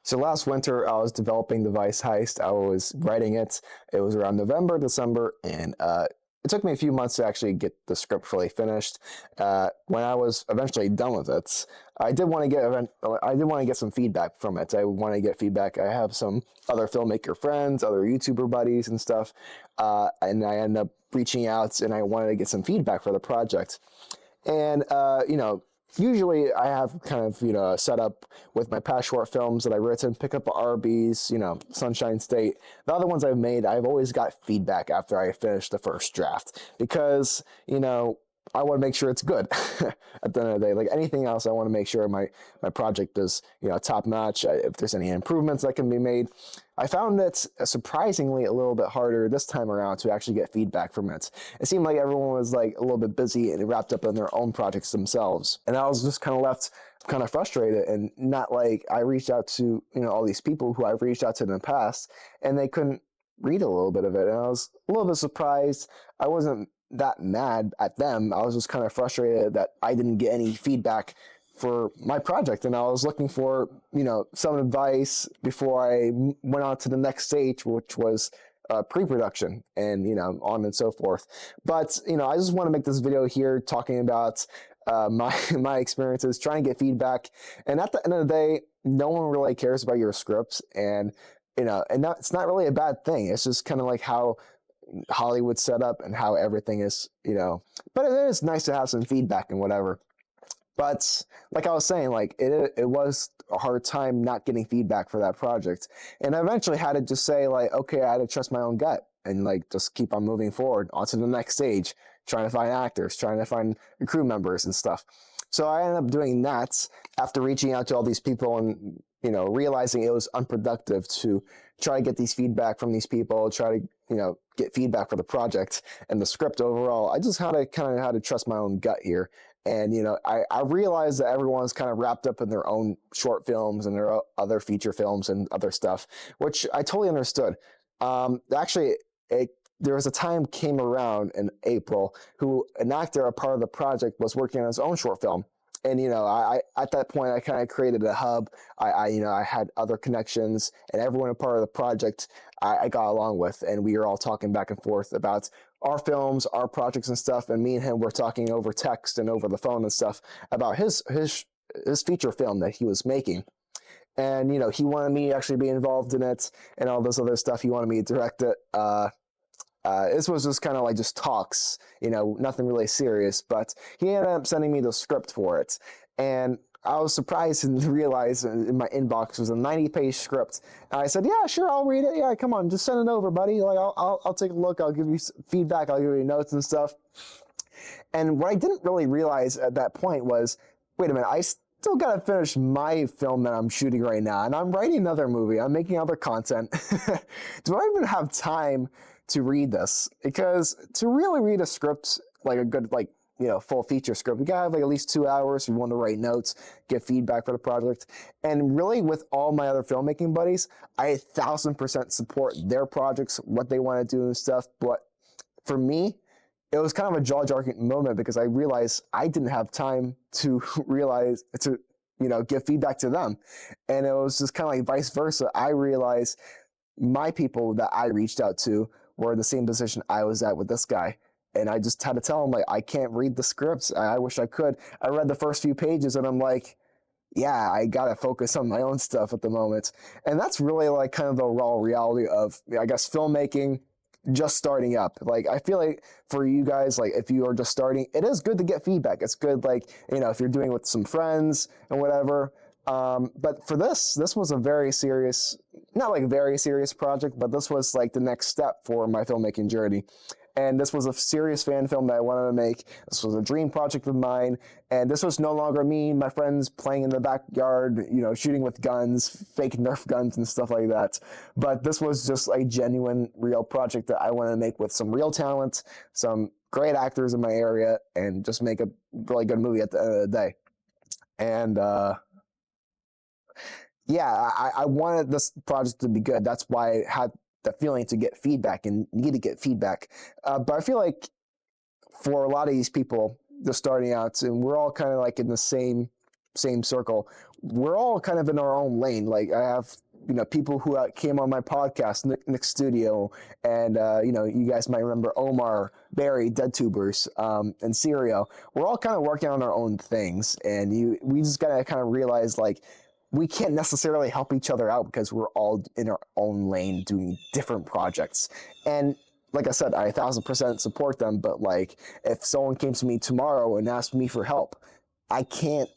So last winter, I was developing the Vice Heist. I was writing it. It was around November, December, and it took me a few months to actually get the script fully finished. When I was eventually done with it, I did want to get some feedback from it. I want to get feedback. I have some other filmmaker friends, other YouTuber buddies, and stuff, and I ended up reaching out, and I wanted to get some feedback for the project. And usually I have kind of a setup with my past short films that I've written, pick up Arby's, Sunshine State. The other ones I've made, I've always got feedback after I finish the first draft because I want to make sure it's good at the end of the day. Like anything else, I want to make sure my project is top notch. If there's any improvements that can be made. I found it surprisingly a little bit harder this time around to actually get feedback from it. It seemed like everyone was like a little bit busy and wrapped up in their own projects themselves. And I was just kind of left kind of frustrated, and not like I reached out to, all these people who I've reached out to in the past and they couldn't read a little bit of it. And I was a little bit surprised. I wasn't that mad at them. I was just kind of frustrated that I didn't get any feedback for my project, and I was looking for some advice before I went on to the next stage, which was pre-production and on and so forth. But I just want to make this video here talking about my experiences trying to get feedback. And at the end of the day, no one really cares about your scripts, and it's not really a bad thing. It's just kind of like how Hollywood's set up and how everything is, but it is nice to have some feedback and whatever. But like I was saying, like it was a hard time not getting feedback for that project. And I eventually had to just say like, okay, I had to trust my own gut and like just keep on moving forward onto the next stage, trying to find actors, trying to find crew members and stuff. So I ended up doing that after reaching out to all these people and realizing it was unproductive to try to get these feedback from these people, try to get feedback for the project and the script overall. I just had to trust my own gut here. And, I realized that everyone's kind of wrapped up in their own short films and their other feature films and other stuff, which I totally understood. Actually, there was a time came around in April who an actor, a part of the project, was working on his own short film. And, I at that point, I kind of created a hub. I had other connections, and everyone a part of the project I got along with, and we were all talking back and forth about our films, our projects and stuff. And me and him were talking over text and over the phone and stuff about his feature film that he was making. And, he wanted me to actually be involved in it and all this other stuff. He wanted me to direct it. This was just kind of like just talks, nothing really serious, but he ended up sending me the script for it. And I was surprised to realize in my inbox was a 90-page script. And I said, yeah, sure, I'll read it. Yeah, come on, just send it over, buddy. Like, I'll take a look. I'll give you feedback. I'll give you notes and stuff. And what I didn't really realize at that point was, wait a minute, I still got to finish my film that I'm shooting right now. And I'm writing another movie. I'm making other content. Do I even have time to read this? Because to really read a script, like a good, full feature script, you gotta have like at least 2 hours. You want to write notes, get feedback for the project. And really with all my other filmmaking buddies, I 1000% support their projects, what they want to do and stuff. But for me, it was kind of a jaw-dropping moment because I realized I didn't have time to give feedback to them. And it was just kind of like vice versa. I realized my people that I reached out to were in the same position I was at with this guy. And I just had to tell him, like, I can't read the scripts. I wish I could. I read the first few pages and I'm like, yeah, I got to focus on my own stuff at the moment. And that's really like kind of the raw reality of, I guess, filmmaking just starting up. Like, I feel like for you guys, like if you are just starting, it is good to get feedback. It's good, like, if you're doing it with some friends and whatever. But for this was a very serious, not like very serious project, but this was like the next step for my filmmaking journey. And this was a serious fan film that I wanted to make. This was a dream project of mine. And this was no longer me and my friends playing in the backyard, shooting with guns, fake Nerf guns and stuff like that. But this was just a genuine, real project that I wanted to make with some real talent, some great actors in my area, and just make a really good movie at the end of the day. And, yeah, I wanted this project to be good. That's why I had the feeling to get feedback and need to get feedback. But I feel like for a lot of these people just starting out, and we're all kind of like in the same circle, we're all kind of in our own lane. Like I have, people who came on my podcast, Nick Studio, and, you guys might remember Omar, Barry, DeadTubers, and Serial. We're all kind of working on our own things, and we just gotta kind of realize, like, we can't necessarily help each other out because we're all in our own lane doing different projects. And like I said, I 1,000% support them, but like if someone came to me tomorrow and asked me for help, I can't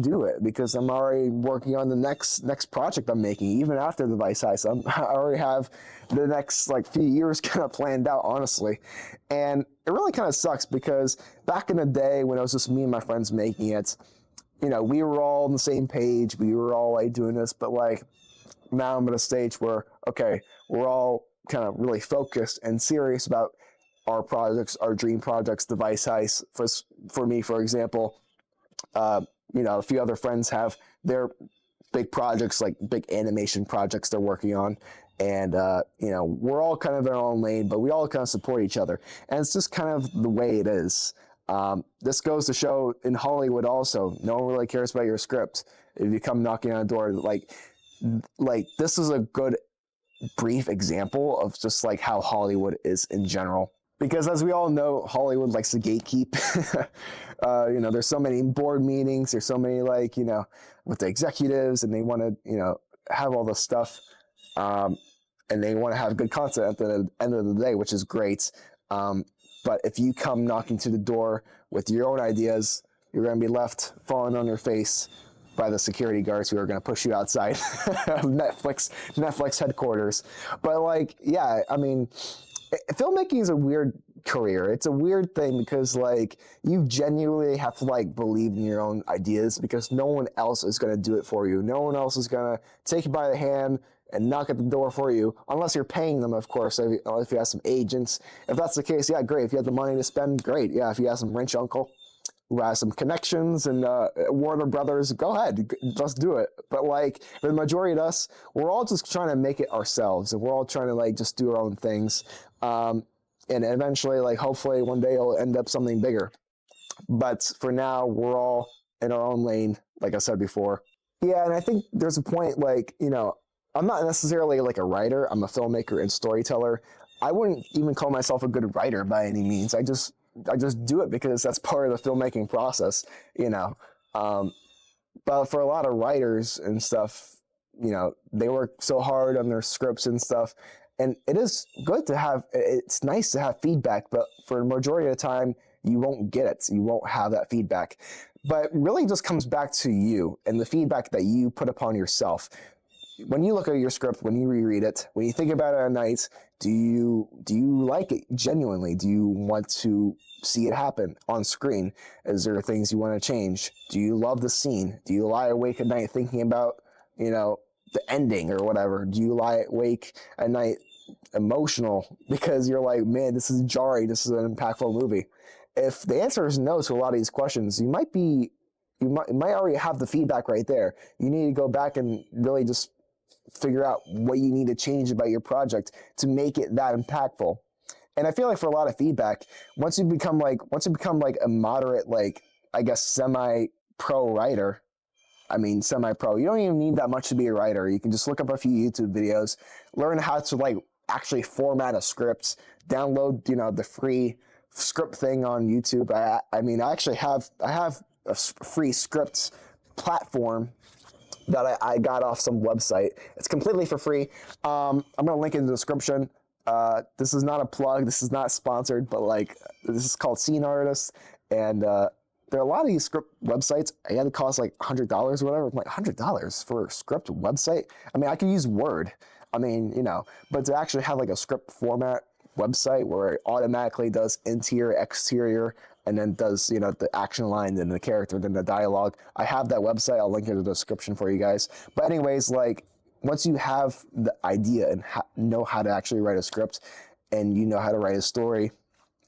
do it because I'm already working on the next project I'm making. Even after the Vice Heist, I already have the next like few years kind of planned out, honestly. And it really kind of sucks because back in the day when it was just me and my friends making it, we were all on the same page. We were all like doing this, but like now I'm at a stage where, okay, we're all kind of really focused and serious about our projects, our dream projects, the Vice Heist. For me, for example, a few other friends have their big projects, like big animation projects they're working on. And, we're all kind of in our own lane, but we all kind of support each other. And it's just kind of the way it is. This goes to show in Hollywood also, no one really cares about your script. If you come knocking on a door, like this is a good brief example of just like how Hollywood is in general. Because as we all know, Hollywood likes to gatekeep. There's so many board meetings, there's so many with the executives, and they want to, have all this stuff. And they want to have good content at the end of the day, which is great. But if you come knocking to the door with your own ideas, you're going to be left falling on your face by the security guards who are going to push you outside of Netflix headquarters. But filmmaking is a weird career. It's a weird thing because you genuinely have to believe in your own ideas because no one else is going to do it for you. No one else is going to take you by the hand and knock at the door for you, unless you're paying them, of course, if you have some agents. If that's the case, yeah, great. If you have the money to spend, great. Yeah, if you have some rich uncle who has some connections and Warner Brothers, go ahead, let's do it. But the majority of us, we're all just trying to make it ourselves, and we're all trying to just do our own things. And eventually, hopefully one day it'll end up something bigger. But for now, we're all in our own lane, like I said before. Yeah, and I think there's a point, I'm not necessarily a writer. I'm a filmmaker and storyteller. I wouldn't even call myself a good writer by any means. I just do it because that's part of the filmmaking process, But for a lot of writers and stuff, they work so hard on their scripts and stuff. And it is good to have, it's nice to have feedback, but for the majority of the time, you won't get it. You won't have that feedback. But it really just comes back to you and the feedback that you put upon yourself. When you look at your script, when you reread it, when you think about it at night, do you like it genuinely? Do you want to see it happen on screen? Is there things you want to change? Do you love the scene? Do you lie awake at night thinking about, the ending or whatever? Do you lie awake at night emotional because you're like, man, this is jarring, this is an impactful movie? If the answer is no to a lot of these questions, you might already have the feedback right there. You need to go back and really just figure out what you need to change about your project to make it that impactful. And I feel for a lot of feedback, once you become a moderate, I guess semi-pro writer, semi-pro, you don't even need that much to be a writer. You can just look up a few YouTube videos, learn how to actually format a script, download, the free script thing on YouTube. I have a free scripts platform that I got off some website. It's completely for free. I'm going to link it in the description. This is not a plug. This is not sponsored, but this is called Scene Artist. And there are a lot of these script websites. I had to cost $100 or whatever. I'm $100 for a script website? I could use Word. But to actually have a script format website where it automatically does interior, exterior, and then does, the action line, then the character, then the dialogue. I have that website. I'll link it in the description for you guys. But anyways, once you have the idea and know how to actually write a script and you know how to write a story,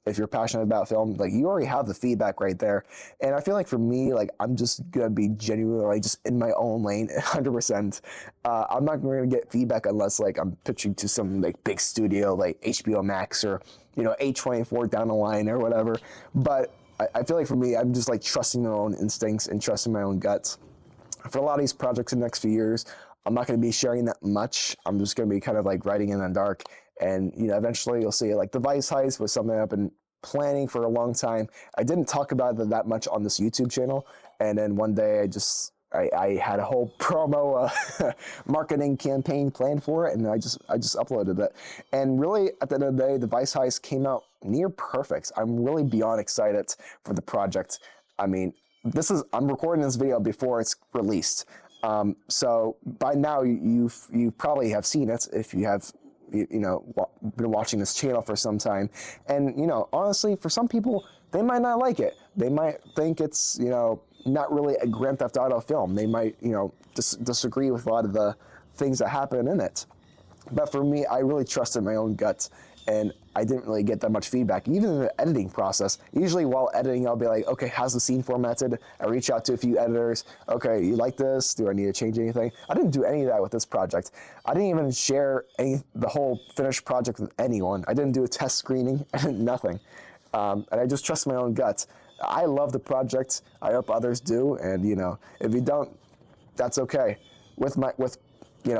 if you're passionate about film, you already have the feedback right there. And I feel for me, I'm just going to be genuinely just in my own lane 100%. I'm not going to get feedback unless I'm pitching to some big studio like HBO Max or, A24 down the line or whatever. But I feel for me, I'm just trusting my own instincts and trusting my own guts. for a lot of these projects in the next few years, I'm not going to be sharing that much. I'm just going to be kind of like writing in the dark. And, you know, eventually you'll see like the Vice Heist was something I've been planning for a long time. I didn't talk about it that much on this YouTube channel. And then one day I had a whole promo marketing campaign planned for it, and I just uploaded it. And really, at the end of the day, the Vice Heist came out near perfect. I'm really beyond excited for the project. I mean, I'm recording this video before it's released, so by now you probably have seen it if you have been watching this channel for some time. And honestly, for some people, they might not like it. They might think it's not really a Grand Theft Auto film. They might disagree with a lot of the things that happen in it. But for me, I really trusted my own gut, and I didn't really get that much feedback, even in the editing process. Usually while editing, I'll be like, okay, how's the scene formatted? I reach out to a few editors. Okay, you like this? Do I need to change anything? I didn't do any of that with this project. I didn't even share the whole finished project with anyone. I didn't do a test screening, nothing. And I just trust my own gut. I love the project. I hope others do. And if you don't, that's okay. With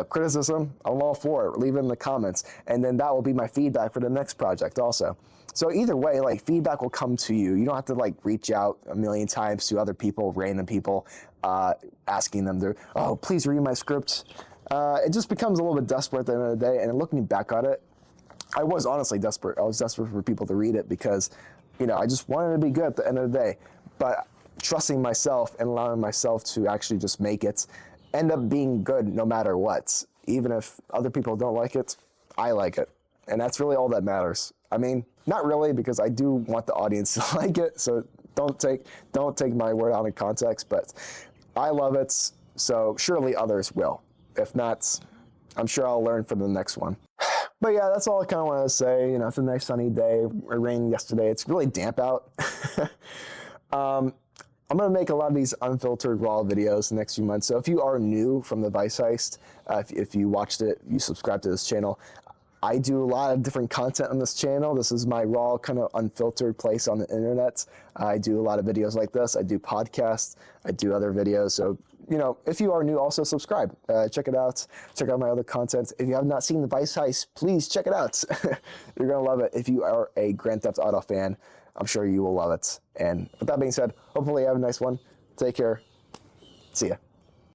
criticism, I'm all for it. Leave it in the comments. And then that will be my feedback for the next project also. So either way, like, feedback will come to you. You don't have to like reach out a million times to other people, random people, asking them to, oh, please read my script. It just becomes a little bit desperate at the end of the day. And looking back on it, I was honestly desperate. I was desperate for people to read it because, I just wanted to be good at the end of the day. But trusting myself and allowing myself to actually just make it end up being good no matter what. Even if other people don't like it, I like it. And that's really all that matters. I mean, not really, because I do want the audience to like it. So don't take my word out of context, but I love it. So surely others will. If not, I'm sure I'll learn from the next one. But yeah, that's all I kind of wanted to say. It's a nice sunny day. It rained yesterday. It's really damp out. I'm going to make a lot of these unfiltered raw videos the next few months. So if you are new from the Vice Heist, if you watched it, you subscribe to this channel, I do a lot of different content on this channel. This is my raw, kind of unfiltered place on the internet. I do a lot of videos like this. I do podcasts. I do other videos. So, if you are new, also subscribe. Check it out. Check out my other content. If you have not seen the Vice Heist, please check it out. You're going to love it. If you are a Grand Theft Auto fan, I'm sure you will love it. And with that being said, hopefully you have a nice one. Take care. See ya.